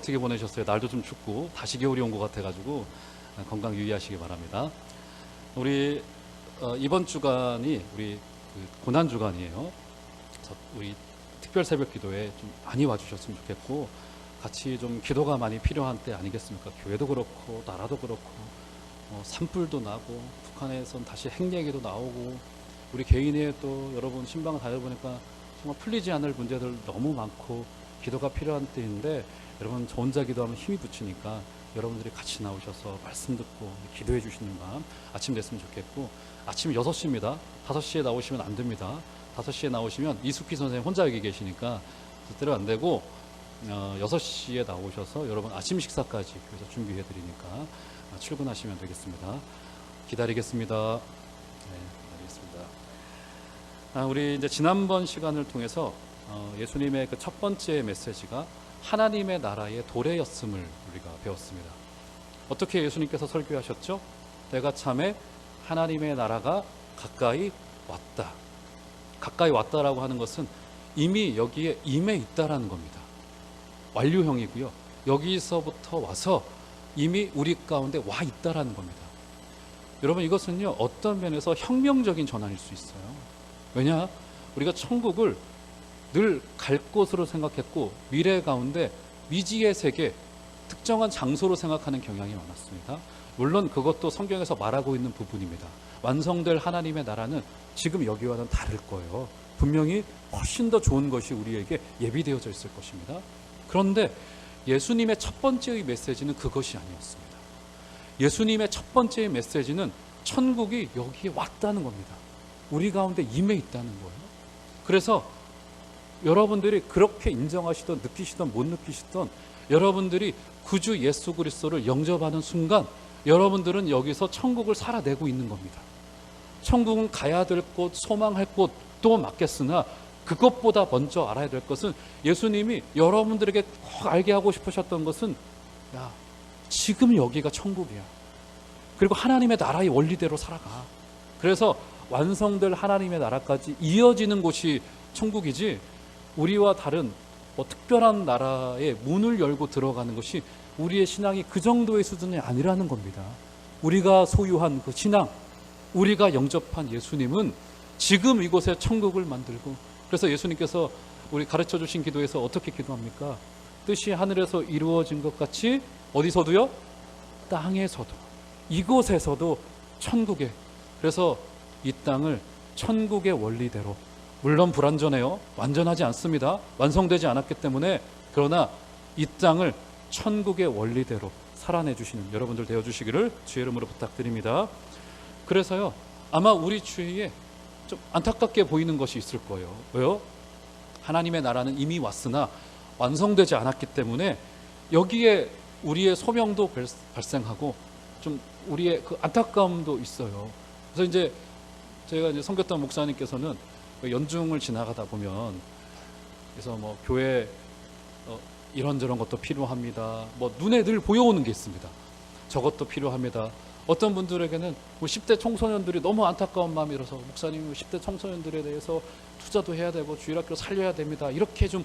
어떻게 보내셨어요? 날도 좀 춥고 다시 겨울이 온 것 같아가지고 건강 유의하시기 바랍니다. 우리 이번 주간이 우리 고난 주간이에요. 그래서 우리 특별 새벽 기도에 좀 많이 와주셨으면 좋겠고, 같이 좀 기도가 많이 필요한 때 아니겠습니까? 교회도 그렇고 나라도 그렇고 산불도 나고 북한에선 다시 핵 얘기도 나오고, 우리 개인의 또 여러분 신방을 다녀보니까 정말 풀리지 않을 문제들 너무 많고 기도가 필요한 때인데, 여러분 저 혼자 기도하면 힘이 붙이니까 여러분들이 같이 나오셔서 말씀 듣고 기도해 주시는 밤 아침 됐으면 좋겠고, 아침 6시입니다. 5시에 나오시면 안 됩니다. 5시에 나오시면 이숙희 선생님 혼자 여기 계시니까 그때로 안 되고 6시에 나오셔서 여러분 아침 식사까지 교회에서 준비해 드리니까 출근하시면 되겠습니다. 기다리겠습니다. 네, 기다리겠습니다. 우리 이제 지난번 시간을 통해서 예수님의 그 첫 번째 메시지가 하나님의 나라의 도래였음을 우리가 배웠습니다. 어떻게 예수님께서 설교하셨죠? 내가 참에 하나님의 나라가 가까이 왔다. 가까이 왔다라고 하는 것은 이미 여기에 임해 있다라는 겁니다. 완료형이고요. 여기서부터 와서 이미 우리 가운데 와 있다라는 겁니다. 여러분, 이것은요 어떤 면에서 혁명적인 전환일 수 있어요. 왜냐? 우리가 천국을 늘 갈 곳으로 생각했고 미래 가운데 미지의 세계, 특정한 장소로 생각하는 경향이 많았습니다. 물론 그것도 성경에서 말하고 있는 부분입니다. 완성될 하나님의 나라는 지금 여기와는 다를 거예요. 분명히 훨씬 더 좋은 것이 우리에게 예비되어져 있을 것입니다. 그런데 예수님의 첫 번째의 메시지는 그것이 아니었습니다. 예수님의 첫 번째의 메시지는 천국이 여기에 왔다는 겁니다. 우리 가운데 임해 있다는 거예요. 그래서 여러분들이 그렇게 인정하시던 느끼시던 못 느끼시던 여러분들이 구주 예수 그리스도를 영접하는 순간 여러분들은 여기서 천국을 살아내고 있는 겁니다. 천국은 가야 될 곳, 소망할 곳도 맞겠으나 그것보다 먼저 알아야 될 것은, 예수님이 여러분들에게 꼭 알게 하고 싶으셨던 것은, 야, 지금 여기가 천국이야. 그리고 하나님의 나라의 원리대로 살아가. 그래서 완성될 하나님의 나라까지 이어지는 곳이 천국이지, 우리와 다른 특별한 나라에 문을 열고 들어가는 것이 우리의 신앙이 그 정도의 수준이 아니라는 겁니다. 우리가 소유한 그 신앙, 우리가 영접한 예수님은 지금 이곳에 천국을 만들고, 그래서 예수님께서 우리 가르쳐 주신 기도에서 어떻게 기도합니까? 뜻이 하늘에서 이루어진 것 같이 어디서도요? 땅에서도, 이곳에서도 천국에. 그래서 이 땅을 천국의 원리대로, 물론 불완전해요. 완전하지 않습니다. 완성되지 않았기 때문에. 그러나 이 땅을 천국의 원리대로 살아내 주시는 여러분들 되어 주시기를 주의 이름으로 부탁드립니다. 그래서요, 아마 우리 주위에 좀 안타깝게 보이는 것이 있을 거예요. 왜요? 하나님의 나라는 이미 왔으나 완성되지 않았기 때문에 여기에 우리의 소명도 발생하고 좀 우리의 그 안타까움도 있어요. 그래서 이제 제가 이제 섬겼던 목사님께서는 연중을 지나가다 보면, 그래서 뭐 교회 이런저런 것도 필요합니다. 뭐 눈에 늘 보여오는 게 있습니다. 저것도 필요합니다. 어떤 분들에게는 뭐 10대 청소년들이 너무 안타까운 마음이 들어서, 목사님 10대 청소년들에 대해서 투자도 해야 되고 주일학교 살려야 됩니다. 이렇게 좀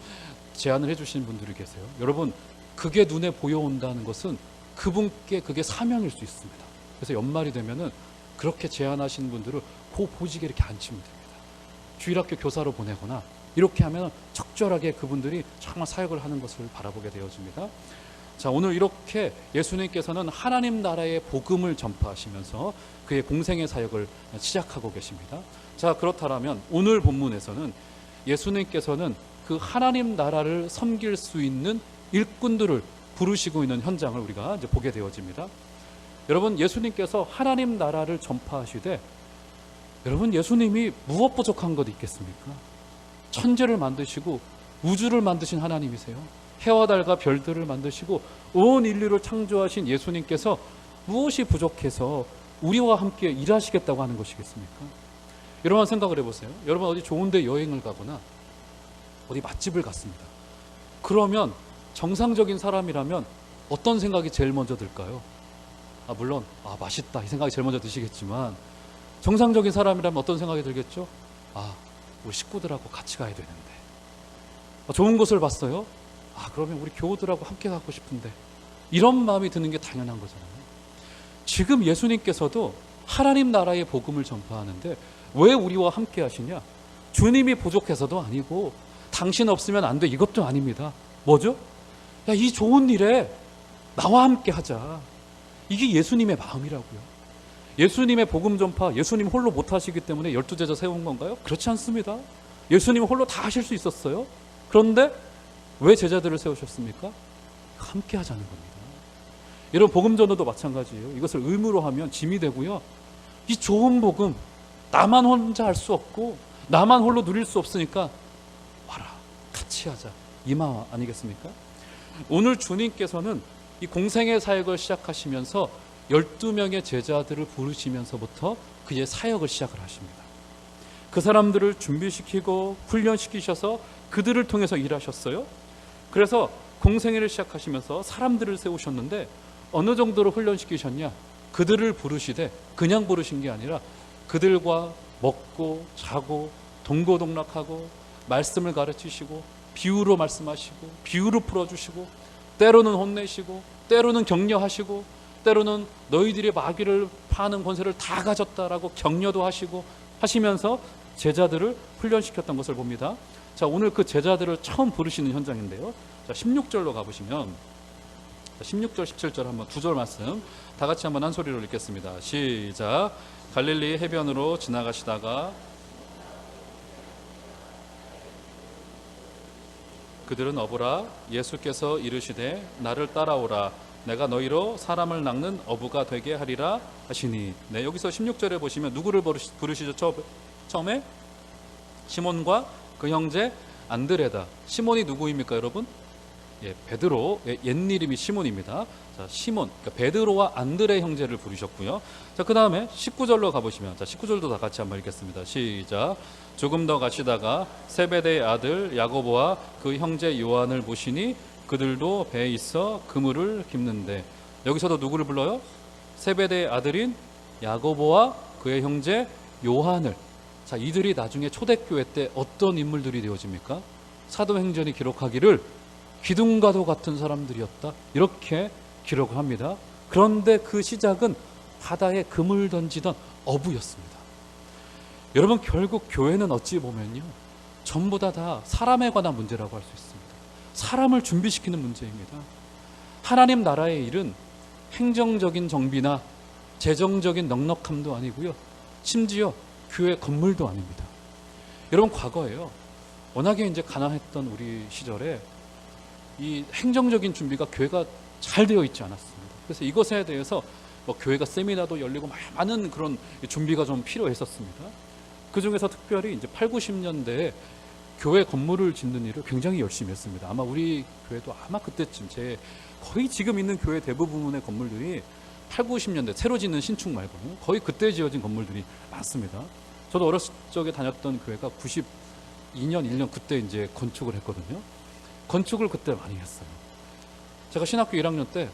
제안을 해주시는 분들이 계세요. 여러분, 그게 눈에 보여온다는 것은 그분께 그게 사명일 수 있습니다. 그래서 연말이 되면은 그렇게 제안하시는 분들을 그 보직에 이렇게 앉히면 됩니다. 주일학교 교사로 보내거나 이렇게 하면 적절하게 그분들이 정말 사역을 하는 것을 바라보게 되어집니다. 자, 오늘 이렇게 예수님께서는 하나님 나라의 복음을 전파하시면서 그의 공생의 사역을 시작하고 계십니다. 자, 그렇다면 오늘 본문에서는 예수님께서는 그 하나님 나라를 섬길 수 있는 일꾼들을 부르시고 있는 현장을 우리가 이제 보게 되어집니다. 여러분, 예수님께서 하나님 나라를 전파하시되, 여러분, 예수님이 무엇 부족한 것 있겠습니까? 천지를 만드시고 우주를 만드신 하나님이세요. 해와 달과 별들을 만드시고 온 인류를 창조하신 예수님께서 무엇이 부족해서 우리와 함께 일하시겠다고 하는 것이겠습니까? 여러분, 생각을 해보세요. 여러분, 어디 좋은 데 여행을 가거나 어디 맛집을 갔습니다. 그러면 정상적인 사람이라면 어떤 생각이 제일 먼저 들까요? 물론 맛있다 이 생각이 제일 먼저 드시겠지만, 정상적인 사람이라면 어떤 생각이 들겠죠? 우리 식구들하고 같이 가야 되는데. 좋은 곳을 봤어요? 그러면 우리 교우들하고 함께 가고 싶은데, 이런 마음이 드는 게 당연한 거잖아요. 지금 예수님께서도 하나님 나라의 복음을 전파하는데 왜 우리와 함께 하시냐? 주님이 부족해서도 아니고 당신 없으면 안 돼 이것도 아닙니다. 뭐죠? 야, 이 좋은 일에 나와 함께 하자. 이게 예수님의 마음이라고요. 예수님의 복음 전파, 예수님 홀로 못 하시기 때문에 12제자 세운 건가요? 그렇지 않습니다. 예수님 홀로 다 하실 수 있었어요. 그런데 왜 제자들을 세우셨습니까? 함께 하자는 겁니다. 여러분, 복음 전도도 마찬가지예요. 이것을 의무로 하면 짐이 되고요. 이 좋은 복음, 나만 혼자 할 수 없고 나만 홀로 누릴 수 없으니까 와라, 같이 하자, 이 마음 아니겠습니까? 오늘 주님께서는 이 공생의 사역을 시작하시면서 12명의 제자들을 부르시면서부터 그의 사역을 시작을 하십니다. 그 사람들을 준비시키고 훈련시키셔서 그들을 통해서 일하셨어요. 그래서 공생애를 시작하시면서 사람들을 세우셨는데 어느 정도로 훈련시키셨냐? 그들을 부르시되 그냥 부르신 게 아니라 그들과 먹고 자고 동고동락하고 말씀을 가르치시고 비유로 말씀하시고 비유로 풀어주시고 때로는 혼내시고 때로는 격려하시고 때로는 너희들이 마귀를 파는 권세를 다 가졌다라고 격려도 하시고 하시면서 제자들을 훈련시켰던 것을 봅니다. 자, 오늘 그 제자들을 처음 부르시는 현장인데요. 자, 16절로 가보시면 16절 17절 한번 두 절 말씀 다 같이 한번 한 소리로 읽겠습니다. 시작. 갈릴리 해변으로 지나가시다가 그들은 어부라. 예수께서 이르시되 나를 따라오라. 내가 너희로 사람을 낚는 어부가 되게 하리라 하시니. 네, 여기서 16절에 보시면 누구를 부르시죠? 처음에 시몬과 그 형제 안드레다. 시몬이 누구입니까, 여러분? 예, 베드로, 옛이름이 시몬입니다. 자, 시몬, 그러니까 베드로와 안드레 형제를 부르셨고요. 자, 그 다음에 19절로 가보시면, 자, 19절도 다 같이 한번 읽겠습니다. 시작. 조금 더 가시다가 세베대의 아들 야고보와 그 형제 요한을 보시니 그들도 배에 있어 그물을 깁는데. 여기서도 누구를 불러요? 세베대의 아들인 야고보와 그의 형제 요한을. 자, 이들이 나중에 초대교회 때 어떤 인물들이 되어집니까? 사도행전이 기록하기를 기둥과도 같은 사람들이었다, 이렇게 기록을 합니다. 그런데 그 시작은 바다에 그물 던지던 어부였습니다. 여러분, 결국 교회는 어찌 보면요, 전부 다 사람에 관한 문제라고 할 수 있습니다. 사람을 준비시키는 문제입니다. 하나님 나라의 일은 행정적인 정비나 재정적인 넉넉함도 아니고요, 심지어 교회 건물도 아닙니다. 여러분, 과거에요, 워낙에 이제 가난했던 우리 시절에 이 행정적인 준비가 교회가 잘 되어 있지 않았습니다. 그래서 이것에 대해서 뭐 교회가 세미나도 열리고 많은 그런 준비가 좀 필요했었습니다. 그 중에서 특별히 이제 8, 90년대에 교회 건물을 짓는 일을 굉장히 열심히 했습니다. 아마 우리 교회도 아마 그때쯤 거의 지금 있는 교회 대부분의 건물들이 8, 90년대 새로 짓는 신축 말고는 거의 그때 지어진 건물들이 많습니다. 저도 어렸을 적에 다녔던 교회가 92년, 1년 그때 이제 건축을 했거든요. 건축을 그때 많이 했어요. 제가 신학교 1학년 때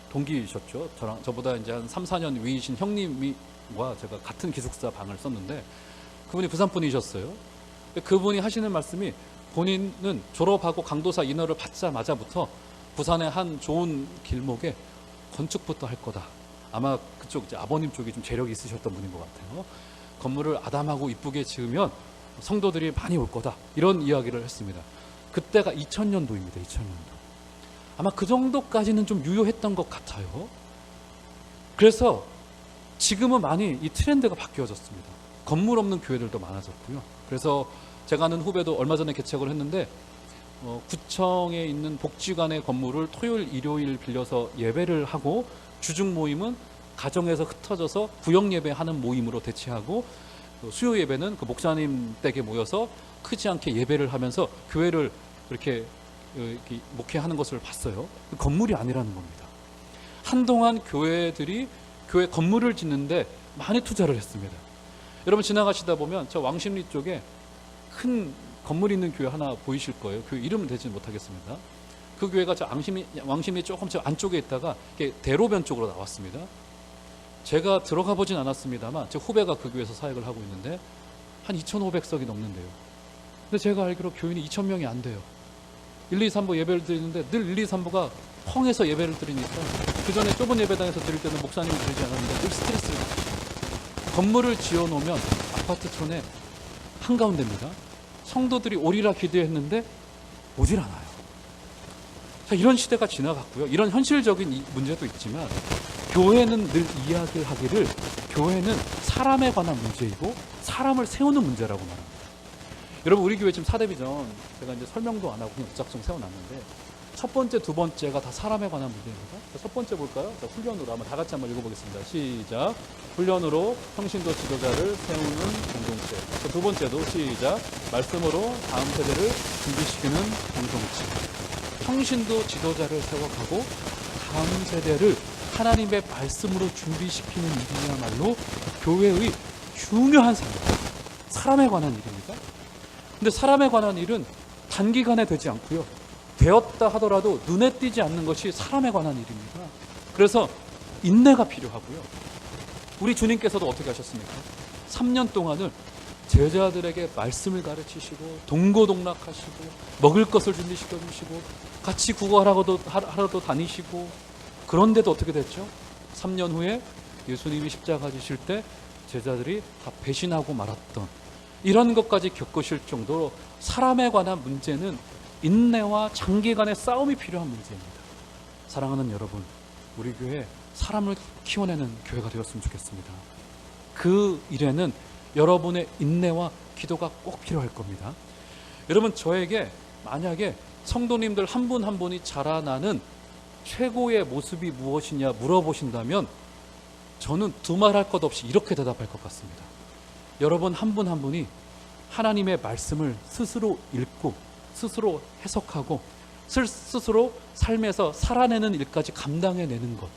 동기이셨죠. 저보다 이제 한 3, 4년 위이신 형님과 제가 같은 기숙사 방을 썼는데 그분이 부산 분이셨어요. 그분이 하시는 말씀이 본인은 졸업하고 강도사 인허를 받자마자부터 부산의 한 좋은 길목에 건축부터 할 거다. 아마 그쪽 이제 아버님 쪽이 좀 재력이 있으셨던 분인 것 같아요. 건물을 아담하고 이쁘게 지으면 성도들이 많이 올 거다. 이런 이야기를 했습니다. 그때가 2000년도입니다. 2000년도. 아마 그 정도까지는 좀 유효했던 것 같아요. 그래서 지금은 많이 이 트렌드가 바뀌어졌습니다. 건물 없는 교회들도 많아졌고요. 그래서 제가 아는 후배도 얼마 전에 개척을 했는데 구청에 있는 복지관의 건물을 토요일, 일요일 빌려서 예배를 하고 주중 모임은 가정에서 흩어져서 구역 예배하는 모임으로 대체하고 수요 예배는 그 목사님 댁에 모여서 크지 않게 예배를 하면서 교회를 이렇게 목회하는 것을 봤어요. 건물이 아니라는 겁니다. 한동안 교회들이 교회 건물을 짓는데 많이 투자를 했습니다. 여러분, 지나가시다 보면 저 왕십리 쪽에 큰 건물 있는 교회 하나 보이실 거예요. 교회 이름은 대지 못하겠습니다. 그 교회가 저 왕십리 조금 저 안쪽에 있다가 대로변 쪽으로 나왔습니다. 제가 들어가 보진 않았습니다만 제 후배가 그 교회에서 사역을 하고 있는데 한 2,500석이 넘는데요. 근데 제가 알기로 교인이 2,000명이 안 돼요. 1, 2, 3부 예배를 드리는데 늘 1, 2, 3부가 펑해서 예배를 드리니까 그 전에 좁은 예배당에서 드릴 때는 목사님이 드리지 않았는데 늘 스트레스를 받으시죠. 건물을 지어놓으면 아파트촌에 한가운데입니다. 성도들이 오리라 기대했는데 오질 않아요. 자, 이런 시대가 지나갔고요. 이런 현실적인 문제도 있지만 교회는 늘 이야기를 하기를 교회는 사람에 관한 문제이고 사람을 세우는 문제라고 말합니다. 여러분, 우리 교회 지금 사대비전 제가 이제 설명도 안 하고 그냥 무작정 세워놨는데 첫 번째, 두 번째가 다 사람에 관한 문제입니다. 첫 번째 볼까요? 자, 훈련으로 한번 다 같이 한번 읽어보겠습니다. 시작. 훈련으로 평신도 지도자를 세우는 공동체. 두 번째도 시작. 말씀으로 다음 세대를 준비시키는 공동체. 평신도 지도자를 세워가고 다음 세대를 하나님의 말씀으로 준비시키는 일이야말로 교회의 중요한 사람입니다. 사람에 관한 일입니다. 근데 사람에 관한 일은 단기간에 되지 않고요. 되었다 하더라도 눈에 띄지 않는 것이 사람에 관한 일입니다. 그래서 인내가 필요하고요. 우리 주님께서도 어떻게 하셨습니까? 3년 동안을 제자들에게 말씀을 가르치시고 동고동락하시고 먹을 것을 준비시켜 주시고 같이 구걸하러도 다니시고, 그런데도 어떻게 됐죠? 3년 후에 예수님이 십자가 지실 때 제자들이 다 배신하고 말았던 이런 것까지 겪으실 정도로 사람에 관한 문제는 인내와 장기간의 싸움이 필요한 문제입니다. 사랑하는 여러분, 우리 교회 사람을 키워내는 교회가 되었으면 좋겠습니다. 그 일에는 여러분의 인내와 기도가 꼭 필요할 겁니다. 여러분, 저에게 만약에 성도님들 한 분 한 분이 자라나는 최고의 모습이 무엇이냐 물어보신다면 저는 두말할 것 없이 이렇게 대답할 것 같습니다. 여러분 한 분 한 분이 하나님의 말씀을 스스로 읽고 스스로 해석하고 스스로 삶에서 살아내는 일까지 감당해내는 것.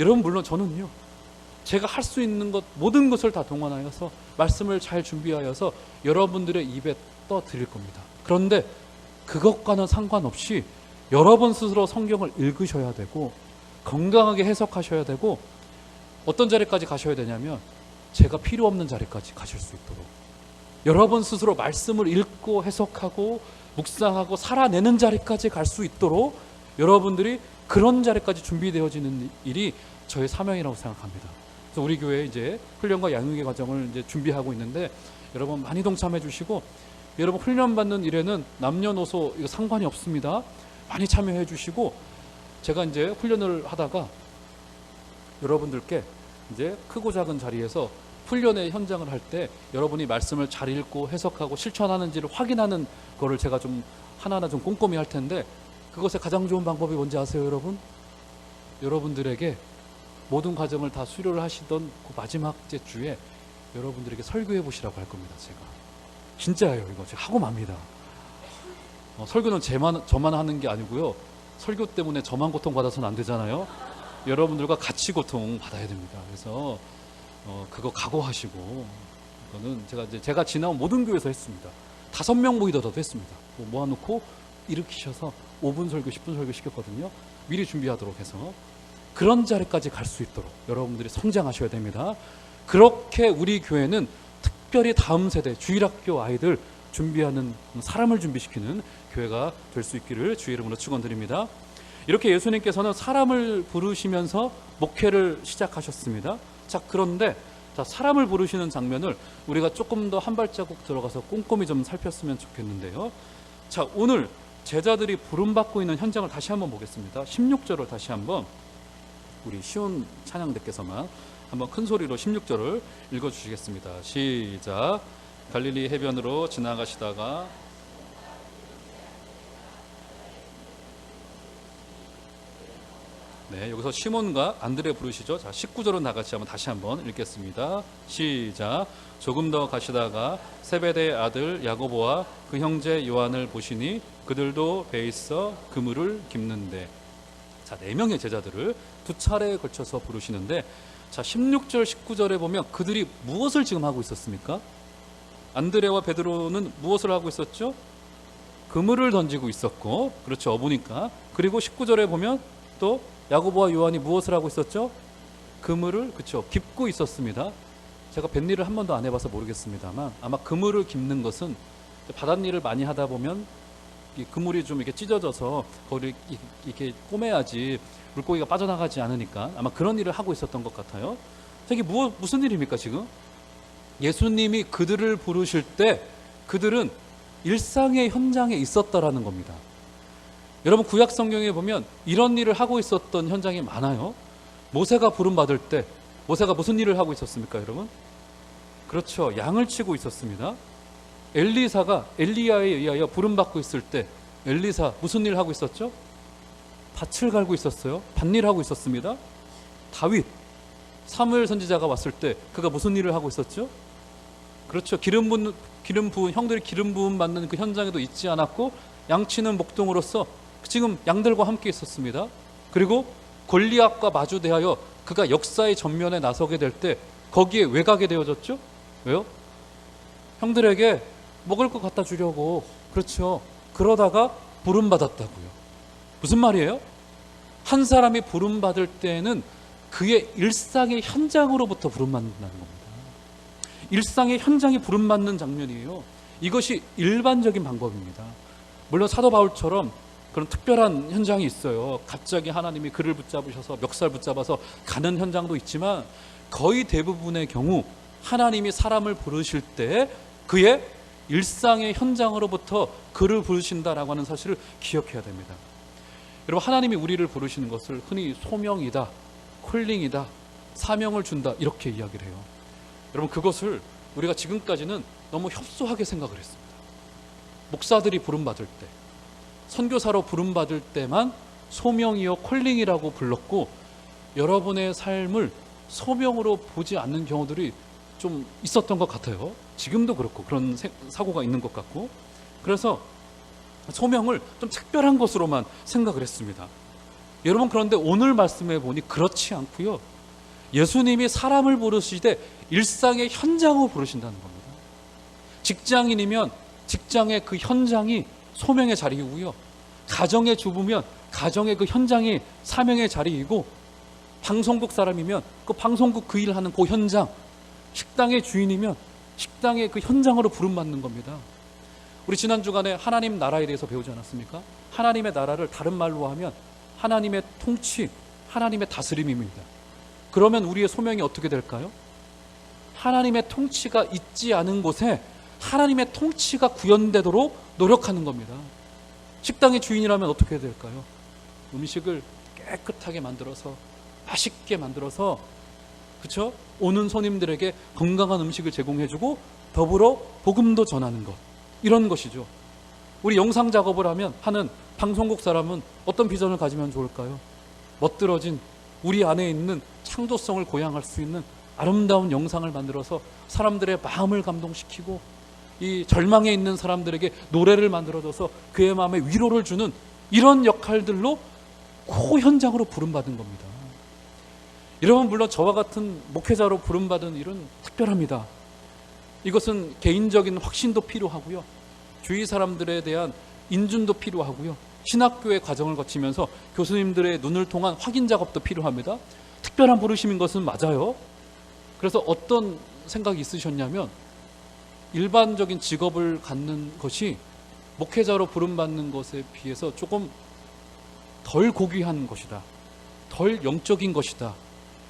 여러분, 물론 저는요, 제가 할 수 있는 것 모든 것을 다 동원하여서 말씀을 잘 준비하여서 여러분들의 입에 떠드릴 겁니다. 그런데 그것과는 상관없이 여러분 스스로 성경을 읽으셔야 되고 건강하게 해석하셔야 되고 어떤 자리까지 가셔야 되냐면 제가 필요 없는 자리까지 가실 수 있도록 여러분 스스로 말씀을 읽고 해석하고 묵상하고 살아내는 자리까지 갈 수 있도록 여러분들이 그런 자리까지 준비되어지는 일이 저의 사명이라고 생각합니다. 그래서 우리 교회 이제 훈련과 양육의 과정을 이제 준비하고 있는데 여러분 많이 동참해 주시고, 여러분 훈련 받는 일에는 남녀노소 이거 상관이 없습니다. 많이 참여해 주시고, 제가 이제 훈련을 하다가 여러분들께 이제 크고 작은 자리에서 훈련의 현장을 할 때 여러분이 말씀을 잘 읽고 해석하고 실천하는지를 확인하는 거를 제가 좀 하나하나 좀 꼼꼼히 할 텐데, 그것의 가장 좋은 방법이 뭔지 아세요, 여러분? 여러분들에게 모든 과정을 다 수료를 하시던 그 마지막 주에 여러분들에게 설교해 보시라고 할 겁니다. 제가 진짜예요. 이거 제가 하고 맙니다. 설교는 저만 하는 게 아니고요, 설교 때문에 저만 고통받아서는 안 되잖아요. 여러분들과 같이 고통받아야 됩니다. 그래서 그거 각오하시고, 이거는 제가 지나온 모든 교회에서 했습니다. 5명 모이더라도 했습니다. 모아놓고 일으키셔서 5분 설교, 10분 설교 시켰거든요. 미리 준비하도록 해서 그런 자리까지 갈 수 있도록 여러분들이 성장하셔야 됩니다. 그렇게 우리 교회는 특별히 다음 세대 주일학교 아이들 준비하는, 사람을 준비시키는 교회가 될 수 있기를 주의 이름으로 축원드립니다. 이렇게 예수님께서는 사람을 부르시면서 목회를 시작하셨습니다. 자, 그런데 사람을 부르시는 장면을 우리가 조금 더 한 발자국 들어가서 꼼꼼히 좀 살폈으면 좋겠는데요. 자, 오늘 제자들이 부름받고 있는 현장을 다시 한번 보겠습니다. 16절을 다시 한번 우리 시온 찬양대께서만 한번 큰 소리로 16절을 읽어주시겠습니다. 시작. 갈릴리 해변으로 지나가시다가 여기서 시몬과 안드레 부르시죠. 자, 19절은 다 같이 한번 다시 한번 읽겠습니다. 시작. 조금 더 가시다가 세베대의 아들 야고보와 그 형제 요한을 보시니 그들도 배에 있어 그물을 깁는데. 자, 4명의 제자들을 2차례에 걸쳐서 부르시는데, 자, 16절 19절에 보면 그들이 무엇을 지금 하고 있었습니까? 안드레와 베드로는 무엇을 하고 있었죠? 그물을 던지고 있었고, 그렇죠, 어부니까. 그리고 19절에 보면 또 야고보와 요한이 무엇을 하고 있었죠? 그물을, 그렇죠, 깁고 있었습니다. 제가 뱃일을 한 번도 안 해봐서 모르겠습니다만 아마 그물을 깁는 것은 바닷일을 많이 하다 보면 이 그물이 좀 이렇게 찢어져서 거기를 이렇게 꼬매야지 물고기가 빠져나가지 않으니까 아마 그런 일을 하고 있었던 것 같아요. 자, 이게 무슨 일입니까 지금? 예수님이 그들을 부르실 때 그들은 일상의 현장에 있었다라는 겁니다. 여러분 구약 성경에 보면 이런 일을 하고 있었던 현장이 많아요. 모세가 부름 받을 때 모세가 무슨 일을 하고 있었습니까, 여러분? 그렇죠. 양을 치고 있었습니다. 엘리사가 엘리야에 의하여 부름 받고 있을 때 엘리사 무슨 일을 하고 있었죠? 밭을 갈고 있었어요. 밭일 하고 있었습니다. 다윗 사무엘 선지자가 왔을 때 그가 무슨 일을 하고 있었죠? 그렇죠. 기름 부은 형들이 기름 부음 받는 그 현장에도 있지 않았고 양치는 목동으로서 지금 양들과 함께 있었습니다. 그리고 골리앗과 마주대하여 그가 역사의 전면에 나서게 될 때 거기에 왜 가게 되어졌죠? 왜요? 형들에게 먹을 것 갖다 주려고. 그렇죠. 그러다가 부름 받았다고요. 무슨 말이에요? 한 사람이 부름 받을 때는 그의 일상의 현장으로부터 부름 받는다는 겁니다. 일상의 현장에 부름 받는 장면이에요. 이것이 일반적인 방법입니다. 물론 사도 바울처럼 그런 특별한 현장이 있어요. 갑자기 하나님이 그를 붙잡으셔서 멱살 붙잡아서 가는 현장도 있지만 거의 대부분의 경우 하나님이 사람을 부르실 때 그의 일상의 현장으로부터 그를 부르신다라고 하는 사실을 기억해야 됩니다. 여러분, 하나님이 우리를 부르시는 것을 흔히 소명이다, 콜링이다, 사명을 준다 이렇게 이야기를 해요. 여러분, 그것을 우리가 지금까지는 너무 협소하게 생각을 했습니다. 목사들이 부름받을 때, 선교사로 부름받을 때만 소명이요 콜링이라고 불렀고 여러분의 삶을 소명으로 보지 않는 경우들이 좀 있었던 것 같아요. 지금도 그렇고 그런 사고가 있는 것 같고, 그래서 소명을 좀 특별한 것으로만 생각을 했습니다. 여러분, 그런데 오늘 말씀해 보니 그렇지 않고요, 예수님이 사람을 부르시되 일상의 현장으로 부르신다는 겁니다. 직장인이면 직장의 그 현장이 소명의 자리이고요, 가정의 주부면 가정의 그 현장이 사명의 자리이고, 방송국 사람이면 그 방송국 그 일하는 그 현장, 식당의 주인이면 식당의 그 현장으로 부름받는 겁니다. 우리 지난 주간에 하나님 나라에 대해서 배우지 않았습니까? 하나님의 나라를 다른 말로 하면 하나님의 통치, 하나님의 다스림입니다. 그러면 우리의 소명이 어떻게 될까요? 하나님의 통치가 있지 않은 곳에 하나님의 통치가 구현되도록 노력하는 겁니다. 식당의 주인이라면 어떻게 될까요? 음식을 깨끗하게 만들어서 맛있게 만들어서, 그렇죠? 오는 손님들에게 건강한 음식을 제공해주고 더불어 복음도 전하는 것, 이런 것이죠. 우리 영상 작업을 하는 방송국 사람은 어떤 비전을 가지면 좋을까요? 멋들어진 우리 안에 있는 창조성을 고양할 수 있는 아름다운 영상을 만들어서 사람들의 마음을 감동시키고 이 절망에 있는 사람들에게 노래를 만들어줘서 그의 마음에 위로를 주는 이런 역할들로 그 현장으로 부름받은 겁니다. 여러분, 물론 저와 같은 목회자로 부름받은 일은 특별합니다. 이것은 개인적인 확신도 필요하고요, 주위 사람들에 대한 인준도 필요하고요, 신학교의 과정을 거치면서 교수님들의 눈을 통한 확인 작업도 필요합니다. 특별한 부르심인 것은 맞아요. 그래서 어떤 생각이 있으셨냐면, 일반적인 직업을 갖는 것이 목회자로 부름받는 것에 비해서 조금 덜 고귀한 것이다, 덜 영적인 것이다,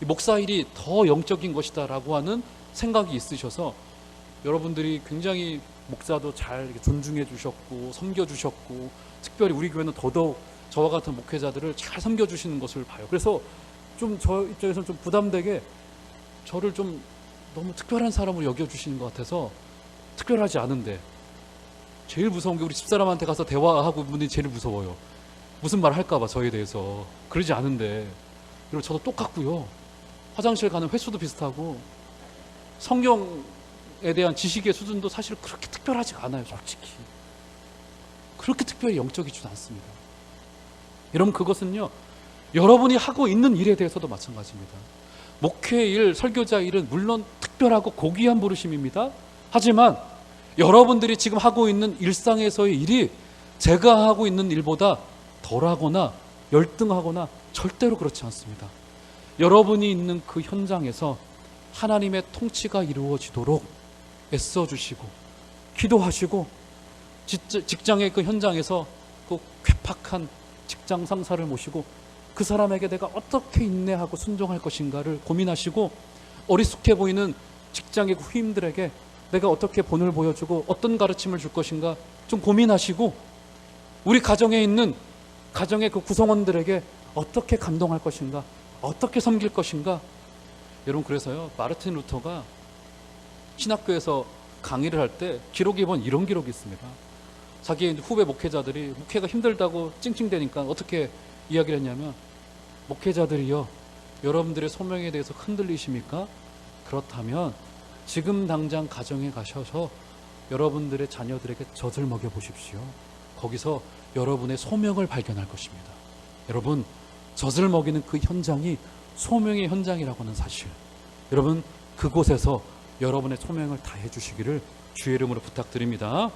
목사 일이 더 영적인 것이다 라고 하는 생각이 있으셔서 여러분들이 굉장히 목사도 잘 존중해 주셨고 섬겨 주셨고, 특별히 우리 교회는 더더욱 저와 같은 목회자들을 잘 섬겨 주시는 것을 봐요. 그래서 좀 저 입장에서는 좀 부담되게 저를 좀 너무 특별한 사람으로 여겨주시는 것 같아서, 특별하지 않은데 제일 무서운 게 우리 집사람한테 가서 대화하고 분이 제일 무서워요. 무슨 말 할까 봐 저에 대해서. 그러지 않은데. 그리고 저도 똑같고요, 화장실 가는 횟수도 비슷하고 성경에 대한 지식의 수준도 사실 그렇게 특별하지가 않아요. 솔직히 그렇게 특별히 영적이지도 않습니다. 여러분, 그것은요 여러분이 하고 있는 일에 대해서도 마찬가지입니다. 목회 일, 설교자 일은 물론 특별하고 고귀한 부르심입니다. 하지만 여러분들이 지금 하고 있는 일상에서의 일이 제가 하고 있는 일보다 덜하거나 열등하거나 절대로 그렇지 않습니다. 여러분이 있는 그 현장에서 하나님의 통치가 이루어지도록 애써주시고 기도하시고 직장의 그 현장에서 그 괴팍한 직장 상사를 모시고 그 사람에게 내가 어떻게 인내하고 순종할 것인가를 고민하시고, 어리숙해 보이는 직장의 후임들에게 내가 어떻게 본을 보여주고 어떤 가르침을 줄 것인가 좀 고민하시고, 우리 가정에 있는 가정의 그 구성원들에게 어떻게 감동할 것인가, 어떻게 섬길 것인가. 여러분, 그래서요, 마르틴 루터가 신학교에서 강의를 할 때 기록에 보면 이런 기록이 있습니다. 자기 후배 목회자들이 목회가 힘들다고 찡찡대니까 어떻게 이야기를 했냐면, 목회자들이요, 여러분들의 소명에 대해서 흔들리십니까? 그렇다면 지금 당장 가정에 가셔서 여러분들의 자녀들에게 젖을 먹여보십시오. 거기서 여러분의 소명을 발견할 것입니다. 여러분, 젖을 먹이는 그 현장이 소명의 현장이라고 하는 사실, 여러분 그곳에서 여러분의 소명을 다해 주시기를 주의 이름으로 부탁드립니다.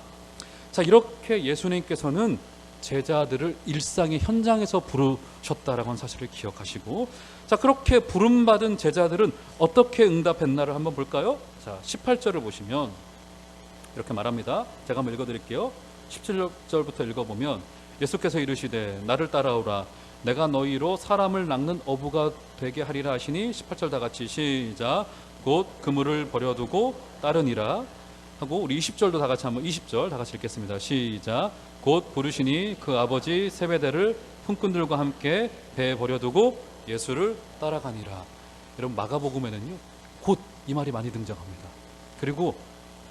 자, 이렇게 예수님께서는 제자들을 일상의 현장에서 부르셨다라고 하는 사실을 기억하시고, 자, 그렇게 부름받은 제자들은 어떻게 응답했나를 한번 볼까요? 자, 18절을 보시면 이렇게 말합니다. 제가 한번 읽어드릴게요. 17절부터 읽어보면, 예수께서 이르시되 나를 따라오라, 내가 너희로 사람을 낚는 어부가 되게 하리라 하시니, 18절 다 같이 시작. 곧 그물을 버려두고 따르니라 하고, 우리 20절도 다 같이 한번 20절 다 같이 읽겠습니다. 시작. 곧 부르시니 그 아버지 세베대를 품꾼들과 함께 배에 버려두고 예수를 따라가니라. 여러분, 마가복음에는요 곧 이 말이 많이 등장합니다. 그리고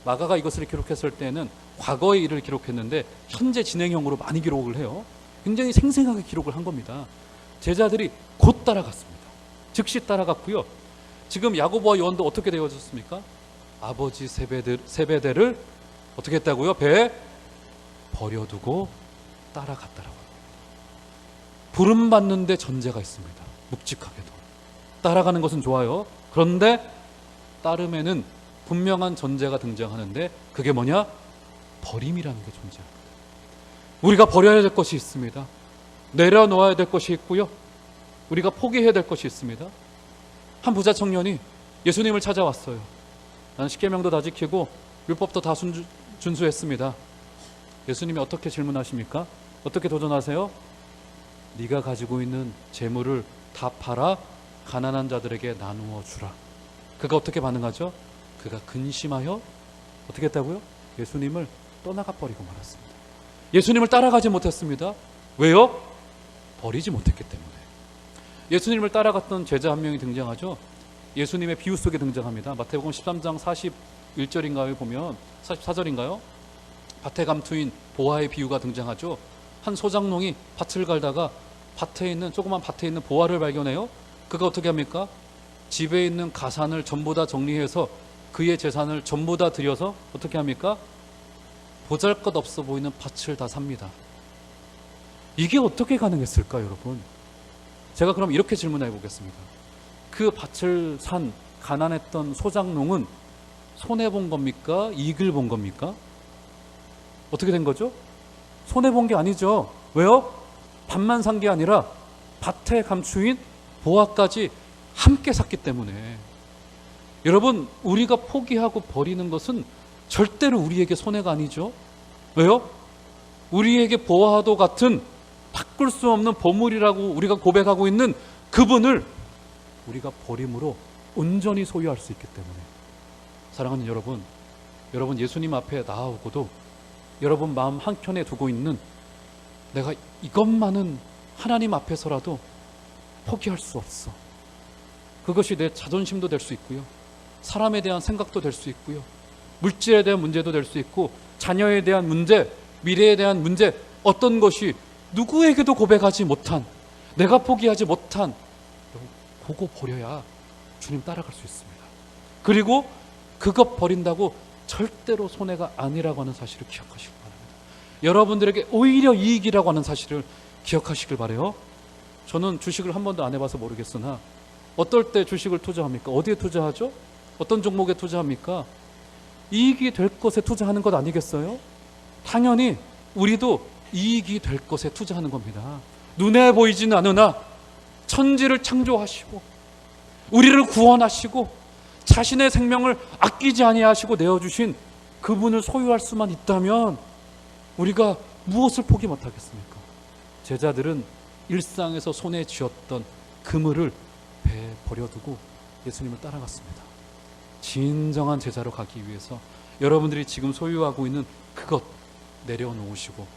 마가가 이것을 기록했을 때는 과거의 일을 기록했는데 현재 진행형으로 많이 기록을 해요. 굉장히 생생하게 기록을 한 겁니다. 제자들이 곧 따라갔습니다. 즉시 따라갔고요. 지금 야고보와 요한도 어떻게 되어졌습니까? 아버지 세베대를 어떻게 했다고요? 배에 버려두고 따라갔다라고 합니다. 부름받는데 전제가 있습니다. 묵직하게도. 따라가는 것은 좋아요. 그런데 따름에는 분명한 전제가 등장하는데, 그게 뭐냐? 버림이라는 게 존재합니다. 우리가 버려야 될 것이 있습니다. 내려놓아야 될 것이 있고요, 우리가 포기해야 될 것이 있습니다. 한 부자 청년이 예수님을 찾아왔어요. 나는 십계명도 다 지키고 율법도 다 준수했습니다. 예수님이 어떻게 질문하십니까? 어떻게 도전하세요? 네가 가지고 있는 재물을 다 팔아 가난한 자들에게 나누어 주라. 그가 어떻게 반응하죠? 그가 근심하여 어떻게 했다고요? 예수님을 떠나가 버리고 말았습니다. 예수님을 따라가지 못했습니다. 왜요? 버리지 못했기 때문에. 예수님을 따라갔던 제자 한 명이 등장하죠. 예수님의 비유 속에 등장합니다. 마태복음 13장 41절인가요? 보면 44절인가요? 밭에 감투인 보아의 비유가 등장하죠. 한 소장농이 밭을 갈다가 조그만 밭에 있는 보아를 발견해요. 그가 어떻게 합니까? 집에 있는 가산을 전부 다 정리해서 그의 재산을 전부 다 들여서 어떻게 합니까? 보잘것없어 보이는 밭을 다 삽니다. 이게 어떻게 가능했을까, 여러분? 제가 그럼 이렇게 질문해 보겠습니다. 그 밭을 산 가난했던 소장농은 손해본 겁니까? 이익을 본 겁니까? 어떻게 된 거죠? 손해본 게 아니죠. 왜요? 밭만 산 게 아니라 밭에 감추인 보아까지 함께 샀기 때문에. 여러분, 우리가 포기하고 버리는 것은 절대로 우리에게 손해가 아니죠. 왜요? 우리에게 보아도 같은 바꿀 수 없는 보물이라고 우리가 고백하고 있는 그분을 우리가 버림으로 온전히 소유할 수 있기 때문에. 사랑하는 여러분, 여러분 예수님 앞에 나아오고도 여러분 마음 한켠에 두고 있는, 내가 이것만은 하나님 앞에서라도 포기할 수 없어. 그것이 내 자존심도 될 수 있고요, 사람에 대한 생각도 될 수 있고요, 물질에 대한 문제도 될 수 있고, 자녀에 대한 문제, 미래에 대한 문제, 어떤 것이 누구에게도 고백하지 못한, 내가 포기하지 못한, 그거 버려야 주님 따라갈 수 있습니다. 그리고 그것 버린다고 절대로 손해가 아니라고 하는 사실을 기억하시기 바랍니다. 여러분들에게 오히려 이익이라고 하는 사실을 기억하시길 바라요. 저는 주식을 한 번도 안 해봐서 모르겠으나 어떨 때 주식을 투자합니까? 어디에 투자하죠? 어떤 종목에 투자합니까? 이익이 될 것에 투자하는 것 아니겠어요? 당연히 우리도 이익이 될 것에 투자하는 겁니다. 눈에 보이지는 않으나 천지를 창조하시고 우리를 구원하시고 자신의 생명을 아끼지 아니하시고 내어주신 그분을 소유할 수만 있다면 우리가 무엇을 포기 못하겠습니까? 제자들은 일상에서 손에 쥐었던 그물을 배에 버려두고 예수님을 따라갔습니다. 진정한 제자로 가기 위해서 여러분들이 지금 소유하고 있는 그것 내려놓으시고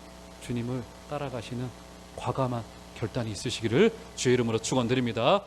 주님을 따라가시는 과감한 결단이 있으시기를 주의 이름으로 축원드립니다.